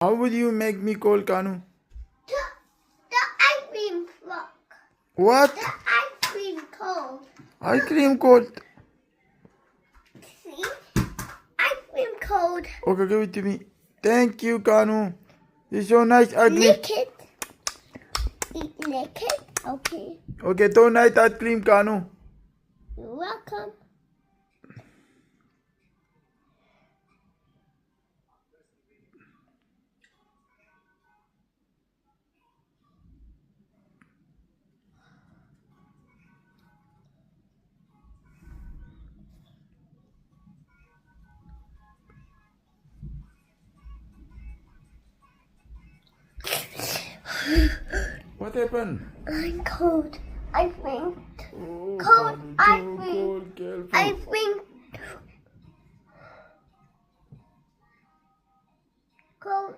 How will you make me cold, Kanu? The ice cream rock. What? The ice cream cold. Ice cream cold. See? Ice cream cold. Okay, give it to me. Thank you, Kanu. You're so nice, ugly. Lick it. Lick it. Okay. Okay, so nice ice cream, Kanu. You're welcome. What happened? I'm cold. I think. Oh, Cold Kanu, ice so cream. cold, careful. I think. Cold.